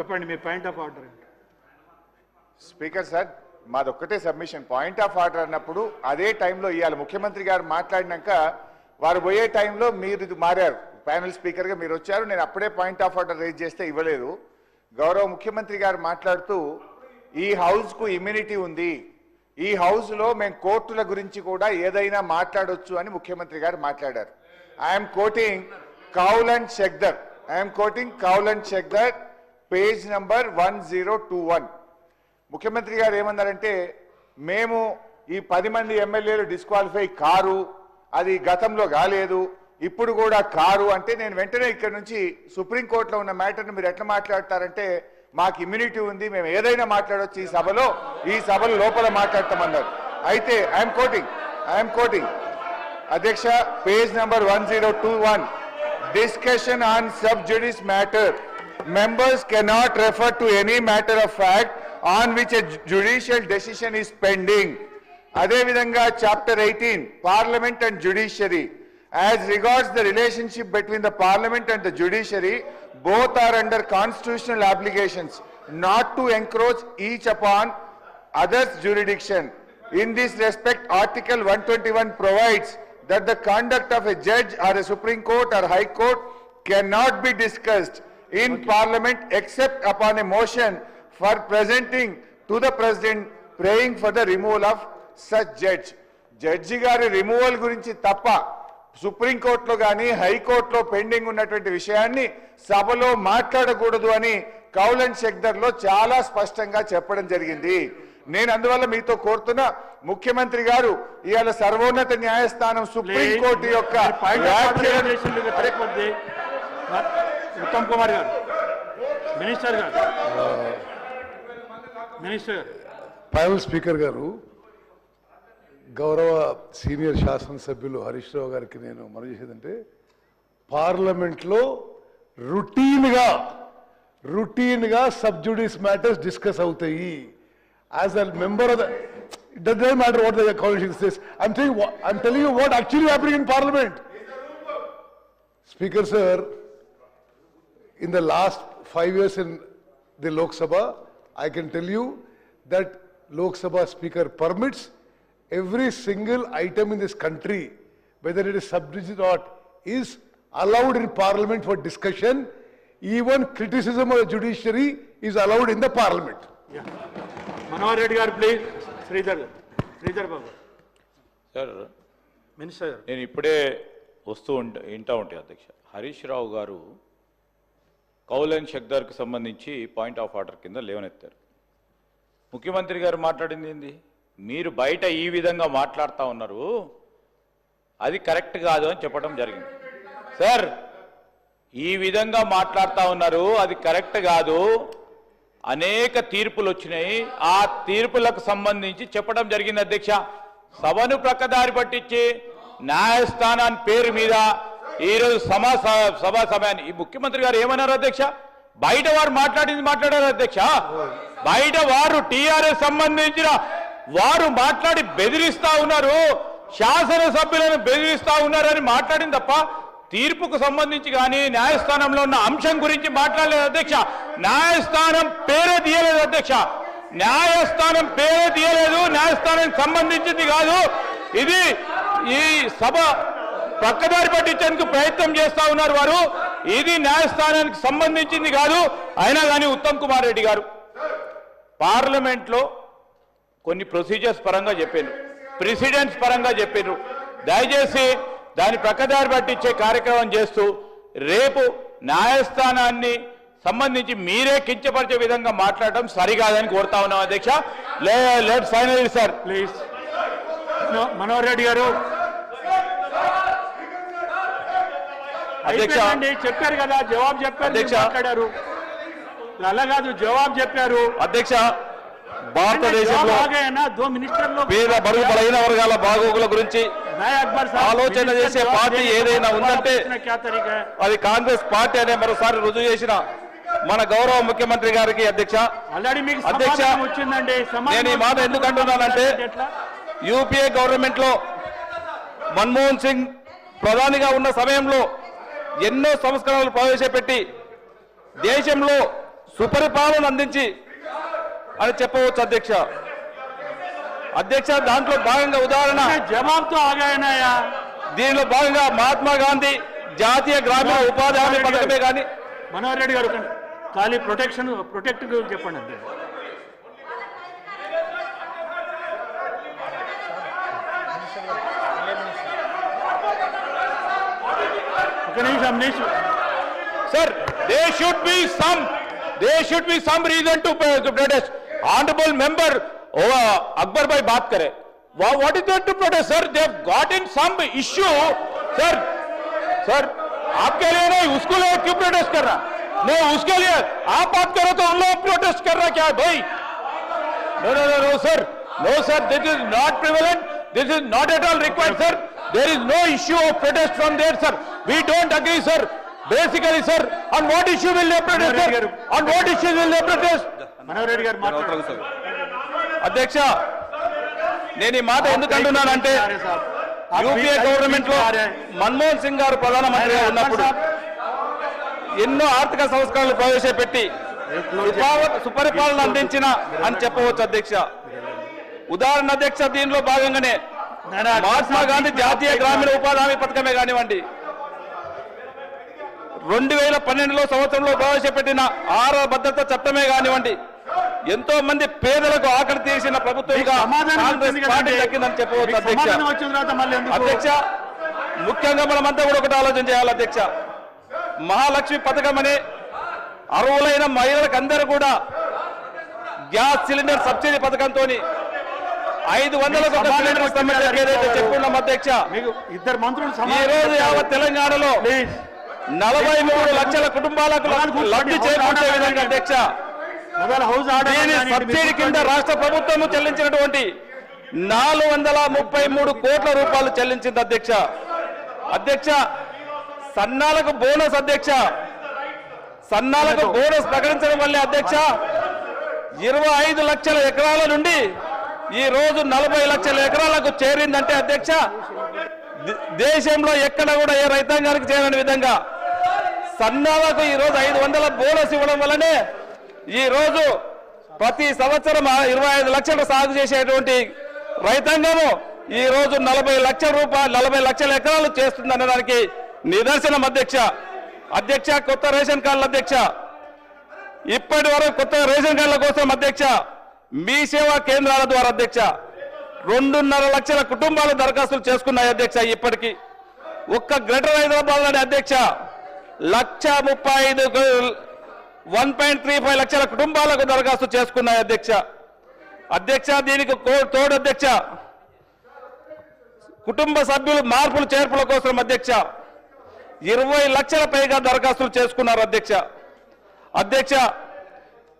చెప్పండి మీ point of order. Speaker sir మాదొక్కటే సబ్మిషన్. పాయింట్ ఆఫ్ ఆర్డర్ అన్నప్పుడు అదే టైంలో ఇవ్వాలి. ముఖ్యమంత్రి గారు మాట్లాడినాక వారు పోయే టైంలో మీరు ఇది మారారు, ప్యానెల్ స్పీకర్గా మీరు వచ్చారు. నేను అప్పుడే పాయింట్ ఆఫ్ ఆర్డర్ రేజ్ చేస్తే ఇవ్వలేదు. గౌరవ ముఖ్యమంత్రి గారు మాట్లాడుతూ ఈ హౌస్కు ఇమ్యూనిటీ ఉంది, ఈ హౌస్లో మేము కోర్టుల గురించి కూడా ఏదైనా మాట్లాడొచ్చు అని ముఖ్యమంత్రి గారు మాట్లాడారు. I'm quoting Kaul and Shakdher, page number 1021. ముఖ్యమంత్రి గారు ఏమన్నారంటే మేము ఈ 10 మంది ఎమ్మెల్యేలు డిస్క్వాలిఫై కారు, అది గతంలో కాలేదు, ఇప్పుడు కూడా కారు అంటే నేను వెంటనే ఇక్కడ నుంచి సుప్రీంకోర్టులో ఉన్న మ్యాటర్ని మీరు ఎట్లా మాట్లాడతారంటే మాకు ఇమ్యూనిటీ ఉంది, మేము ఏదైనా మాట్లాడవచ్చు ఈ సభలో లోపల మాట్లాడతామన్నారు. అయితే ఐఎమ్ కోటింగ్ అధ్యక్ష, page number 1021, discussion on sub జుడిస్ matter, members cannot refer to any matter of fact on which a judicial decision is pending. Ade vidhanga chapter 18, Parliament and Judiciary, as regards the relationship between the Parliament and the Judiciary, both are under constitutional obligations not to encroach each upon others' jurisdiction. In this respect, Article 121 provides that the conduct of a judge or a Supreme Court or High Court cannot be discussed in Parliament except upon a motion for presenting to the President praying for the removal of such judge. Judge గారి removal గురించి తప్ప సుప్రీంకోర్టులో కానీ హైకోర్టులో pending ఉన్నటువంటి విషయాన్ని సభలో మాట్లాడకూడదు అని కౌల్ అండ్ షెక్దర్లో చాలా స్పష్టంగా చెప్పడం జరిగింది. నేను అందువల్ల మీతో కోరుతున్నా, ముఖ్యమంత్రి గారు ఇవాళ సర్వోన్నత న్యాయస్థానం సుప్రీంకోర్టు యొక్క ఉత్తమ్ కుమార్ గారు, మినిస్టర్ ప్యానెల్ స్పీకర్ గారు, గౌరవ సీనియర్ శాసనసభ్యులు హరీష్ రావు గారికి నేను మనవి చేసేదంటే, పార్లమెంట్లో రొటీన్గా సబ్ జుడిస్ మ్యాటర్స్ డిస్కస్ అవుతాయి. As a member of the, it doesn't matter what the constitution says. I'm telling you what actually happening in parliament. Speaker sir, in the last 5 years in the Lok Sabha, I can tell you that Lok Sabha Speaker permits every single item in this country, whether it is sub-judice or not, is allowed in Parliament for discussion. Even criticism of the judiciary is allowed in the Parliament. Manohar Reddy garu, please. Sridhar Babu. Sir, Minister. నేను ఇప్పుడే వస్తూ వింటా ఉంటే అధ్యక్ష, హరీష్ రావు గారు Kaul and షెక్దర్కి సంబంధించి point of order కింద లేవనెత్తారు. ముఖ్యమంత్రి గారు మాట్లాడింది ఏంది? మీరు బయట ఈ విధంగా మాట్లాడుతూ ఉన్నారు, అది కరెక్ట్ కాదు అని చెప్పడం జరిగింది. సార్, ఈ విధంగా మాట్లాడుతూ ఉన్నారు, అది కరెక్ట్ కాదు, అనేక తీర్పులు వచ్చినాయి, ఆ తీర్పులకు సంబంధించి చెప్పడం జరిగింది అధ్యక్ష. సభను ప్రక్కదారి పట్టించి న్యాయస్థానాన్ని పేరు మీద ఈరోజు సభా సమయాన్ని ఈ ముఖ్యమంత్రి గారు ఏమన్నారు అధ్యక్ష? బయట వారు మాట్లాడారు అధ్యక్ష. బయట వారు టీఆర్ఎస్ సంబంధించిన వారు మాట్లాడి బెదిరిస్తా ఉన్నారు, శాసనసభ్యులను బెదిరిస్తా ఉన్నారని మాట్లాడింది తప్ప తీర్పుకు సంబంధించి కానీ న్యాయస్థానంలో ఉన్న అంశం గురించి మాట్లాడలేదు అధ్యక్ష. న్యాయస్థానం పేరే తీయలేదు అధ్యక్ష, న్యాయస్థానం పేరే తీయలేదు, న్యాయస్థానానికి సంబంధించింది కాదు. ఇది ఈ సభ పక్కదారి పట్టించేందుకు ప్రయత్నం చేస్తా ఉన్నారు వారు, ఇది న్యాయస్థానానికి సంబంధించింది కాదు. అయినా కానీ ఉత్తమ్ కుమార్ రెడ్డి గారు పార్లమెంట్లో కొన్ని ప్రొసీజర్స్ పరంగా చెప్పారు, ప్రెసిడెంట్స్ పరంగా చెప్పారు. దయచేసి దాని ప్రక్కదారి పట్టించే కార్యక్రమం చేస్తూ రేపు న్యాయస్థానాన్ని సంబంధించి మీరే కించపరిచే విధంగా మాట్లాడటం సరికాదని కోరుతా ఉన్నాం అధ్యక్ష. Let's final sir, please. Manohar Reddy గారు అధ్యక్ష చెప్పారు కదా, జవాబు చెప్పారు, మాట్లాడారు. అలా కాదు, జవాబు చెప్పారు అధ్యక్ష. భారతదేశంలో పేద బడుగు బలహీన వర్గాల బాగోగుల గురించి ఆలోచన చేసే పార్టీ ఏదైనా ఉందంటే అది కాంగ్రెస్ పార్టీ అనే మరోసారి రుజువు చేసిన మన గౌరవ ముఖ్యమంత్రి గారికి అధ్యక్ష. అధ్యక్ష, నేను ఈ మాట ఎందుకు అంటున్నానంటే, యూపీఏ గవర్నమెంట్ లో మన్మోహన్ సింగ్ ప్రధానిగా ఉన్న సమయంలో ఎన్నో సంస్కరణలు ప్రవేశపెట్టి దేశంలో సుపరిపాలన అందించి అని చెప్పవచ్చు అధ్యక్ష. అధ్యక్ష దాంట్లో భాగంగా ఉదాహరణ జవాబుతో ఆగాయనాయా. దీనిలో భాగంగా మహాత్మా గాంధీ జాతీయ గ్రామీణ ఉపాధి హామీ పథకమే కానీ మనోహర్ రెడ్డి గారు ఖాళీ ప్రొటెక్ట్ చెప్పండి అంతే. ఒక నిమిషం Sir, there should be some reason to protest. Honorable member Akbar bhai baat kare. What is there to protest, sir? They have gotten some issue, sir. आपके लिए नहीं, उसको लिए क्यों प्रोटेस्ट कर रहा? नहीं, उसके लिए आप बात करो तो उन लोग प्रोटेस्ट कर रहा क्या है भाई? No, sir. No, sir. This is not prevalent. This is not at all required, sir. There is no issue of protest from there, sir. We don't agree, sir. Basically, sir, on what issue will they protest, sir? On what issue will they protest? Manohar Reddy గారు మాట్లాడారు. అధ్యక్ష, నేను ఈ మాట ఎందుకు అంటున్నానంటే UPA government లో మన్మోహన్ సింగ్ గారు ప్రధానమంత్రిగా ఉన్నప్పుడు ఎన్నో ఆర్థిక సంస్కరణలు ప్రవేశపెట్టి సుపరిపాలన అందించిన అని చెప్పవచ్చు అధ్యక్ష. ఉదాహరణ అధ్యక్ష, దీనిలో భాగంగానే మహాత్మా గాంధీ జాతీయ గ్రామీణ ఉపాధి హామీ పథకమే కానివ్వండి, 2012లో సంవత్సరంలో ప్రవేశపెట్టిన ఆహార భద్రత చట్టమే కానివ్వండి, ఎంతో మంది పేదలకు ఆకలి తీర్చిన ప్రభుత్వంగా దక్కిందని చెప్పవచ్చు అధ్యక్ష. అధ్యక్ష, ముఖ్యంగా మనమంతా కూడా ఒకటి ఆలోచన చేయాలి అధ్యక్ష. మహాలక్ష్మి పథకం అనే అర్హులైన మహిళలకు అందరూ కూడా గ్యాస్ సిలిండర్ సబ్సిడీ పథకంతో 500కు ఒక సిలిండర్ ఏదైతే చెప్పుకున్నాం అధ్యక్ష, ఇద్దరు మంత్రులు ఈ రోజు యావత్ తెలంగాణలో 43 లక్షల కుటుంబాలకు లబ్ధి చేకూర్చే విధంగా అధ్యక్ష దీని సబ్సిడీ కింద రాష్ట్ర ప్రభుత్వం చెల్లించినటువంటి 433 కోట్ల రూపాయలు చెల్లించింది అధ్యక్ష. అధ్యక్ష, సన్నాలకు బోనస్ అధ్యక్ష, సన్నాలకు బోనస్ ప్రకటించడం వల్లే అధ్యక్ష 25 లక్షల ఎకరాల నుండి ఈ రోజు 40 లక్షల ఎకరాలకు చేరిందంటే అధ్యక్ష, దేశంలో ఎక్కడ కూడా ఏ రైతాంగానికి చేరని విధంగా సన్నాలకు ఈ రోజు 500 బోనస్ ఇవ్వడం వల్లనే ఈ రోజు ప్రతి సంవత్సరం 25 లక్షలు సాగు చేసేటువంటి రైతాంగము ఈ రోజు 40 లక్షల ఎకరాలు చేస్తుందనడానికి నిదర్శనం అధ్యక్ష. అధ్యక్ష, కొత్త రేషన్ కార్డుల అధ్యక్ష, ఇప్పటి వరకు కొత్త రేషన్ కార్డుల కోసం అధ్యక్ష మీ సేవా కేంద్రాల ద్వారా అధ్యక్ష 2.5 లక్షల కుటుంబాలు దరఖాస్తులు చేసుకున్నాయి అధ్యక్ష. ఇప్పటికీ ఒక్క గ్రేటర్ హైదరాబాద్ లోని అధ్యక్ష 1.35 లక్షల కుటుంబాలకు దరఖాస్తు చేసుకున్నాయి అధ్యక్ష. అధ్యక్ష, దీనికి తోడు అధ్యక్ష కుటుంబ సభ్యులు మార్పులు చేర్పుల కోసం అధ్యక్ష 20 లక్షల పైగా దరఖాస్తులు చేసుకున్నారు అధ్యక్ష. అధ్యక్ష,